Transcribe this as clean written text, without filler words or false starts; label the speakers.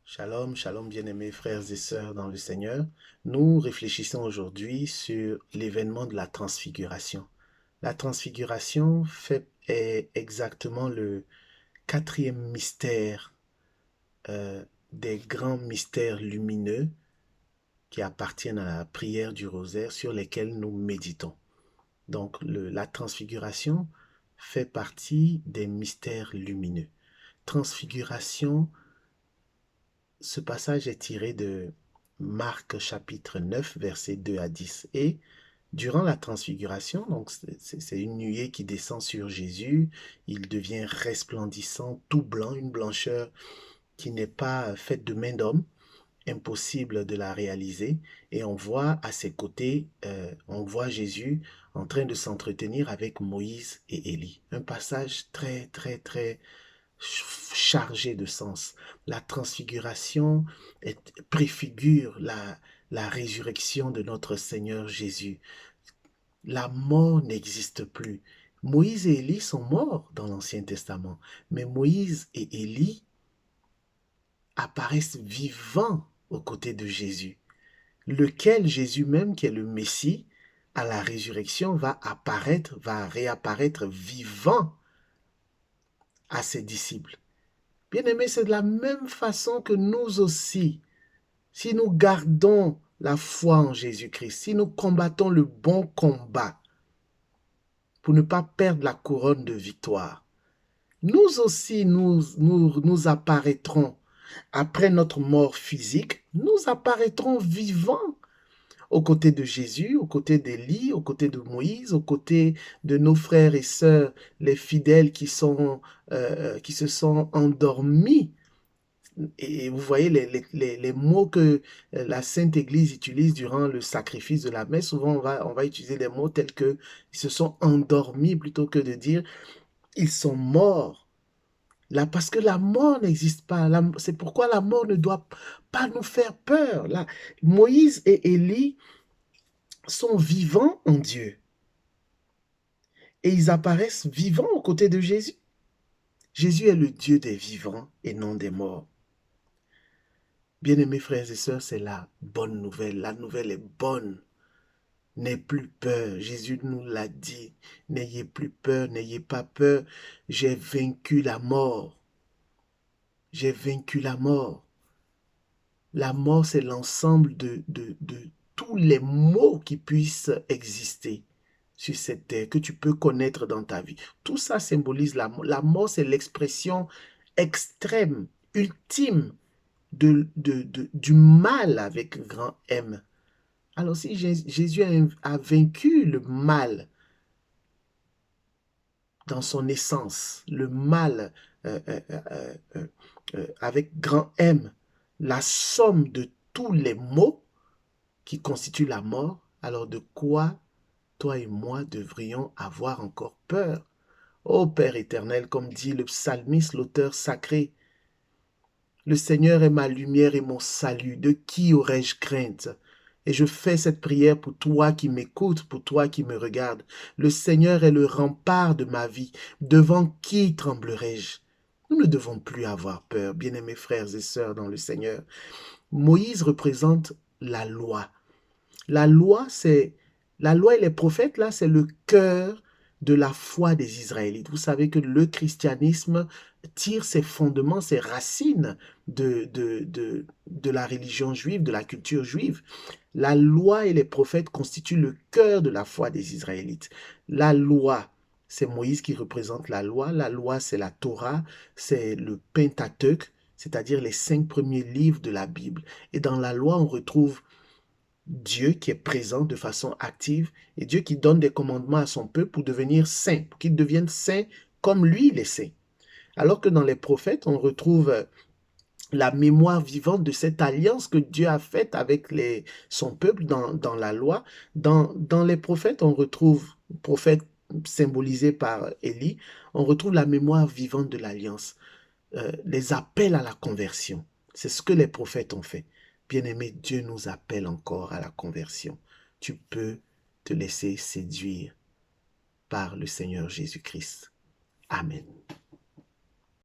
Speaker 1: Shalom, shalom bien-aimés frères et sœurs dans le Seigneur. Nous réfléchissons aujourd'hui sur l'événement de la transfiguration. La transfiguration est exactement le quatrième mystère des grands mystères lumineux qui appartiennent à la prière du rosaire sur lesquels nous méditons. Donc la transfiguration fait partie des mystères lumineux. Transfiguration. Ce passage est tiré de Marc chapitre 9, versets 2 à 10. Et durant la transfiguration, donc c'est une nuée qui descend sur Jésus, il devient resplendissant, tout blanc, une blancheur qui n'est pas faite de main d'homme, impossible de la réaliser. Et on voit à ses côtés, on voit Jésus en train de s'entretenir avec Moïse et Élie. Un passage très, très, très chargé de sens. La transfiguration préfigure la résurrection de notre Seigneur Jésus. La mort n'existe plus. Moïse et Élie sont morts dans l'Ancien Testament, mais Moïse et Élie apparaissent vivants aux côtés de Jésus, lequel Jésus même, qui est le Messie, à la résurrection, va réapparaître vivant à ses disciples. Bien-aimés, c'est de la même façon que nous aussi, si nous gardons la foi en Jésus-Christ, si nous combattons le bon combat pour ne pas perdre la couronne de victoire, nous aussi, nous apparaîtrons, après notre mort physique, nous apparaîtrons vivants aux côtés de Jésus, aux côtés d'Élie, aux côtés de Moïse, aux côtés de nos frères et sœurs, les fidèles qui se sont endormis. Et vous voyez les mots que la Sainte Église utilise durant le sacrifice de la messe. Souvent, on va utiliser des mots tels que ils se sont endormis plutôt que de dire ils sont morts. Là, parce que la mort n'existe pas. C'est pourquoi la mort ne doit pas nous faire peur. Là, Moïse et Élie sont vivants en Dieu. Et ils apparaissent vivants aux côtés de Jésus. Jésus est le Dieu des vivants et non des morts. Bien-aimés frères et sœurs, c'est la bonne nouvelle. La nouvelle est bonne. N'aie plus peur. Jésus nous l'a dit. N'ayez plus peur, n'ayez pas peur. J'ai vaincu la mort. J'ai vaincu la mort. La mort, c'est l'ensemble de tous les maux qui puissent exister sur cette terre, que tu peux connaître dans ta vie. Tout ça symbolise la mort. La mort, c'est l'expression extrême, ultime du mal avec grand M. Alors si Jésus a vaincu le mal dans son essence, le mal avec grand M, la somme de tous les maux qui constituent la mort, alors de quoi toi et moi devrions avoir encore peur? Ô Père éternel, comme dit le psalmiste, l'auteur sacré, le Seigneur est ma lumière et mon salut, de qui aurais-je crainte? Et je fais cette prière pour toi qui m'écoutes, pour toi qui me regardes. Le Seigneur est le rempart de ma vie. Devant qui tremblerai-je? Nous ne devons plus avoir peur, bien-aimés frères et sœurs dans le Seigneur. Moïse représente la loi. La loi et les prophètes, là, c'est le cœur de la foi des Israélites. Vous savez que le christianisme tire ses fondements, ses racines de la religion juive, de la culture juive. La loi et les prophètes constituent le cœur de la foi des Israélites. La loi, c'est Moïse qui représente la loi. La loi, c'est la Torah, c'est le Pentateuque, c'est-à-dire les 5 premiers livres de la Bible. Et dans la loi, on retrouve Dieu qui est présent de façon active et Dieu qui donne des commandements à son peuple pour devenir saint, pour qu'ils deviennent saints comme lui, il est saint. Alors que dans les prophètes, on retrouve la mémoire vivante de cette alliance que Dieu a faite avec son peuple dans la loi. Dans les prophètes, on retrouve, prophète symbolisé par Élie, on retrouve la mémoire vivante de l'alliance, les appels à la conversion. C'est ce que les prophètes ont fait. Bien-aimé, Dieu nous appelle encore à la conversion. Tu peux te laisser séduire par le Seigneur Jésus-Christ. Amen.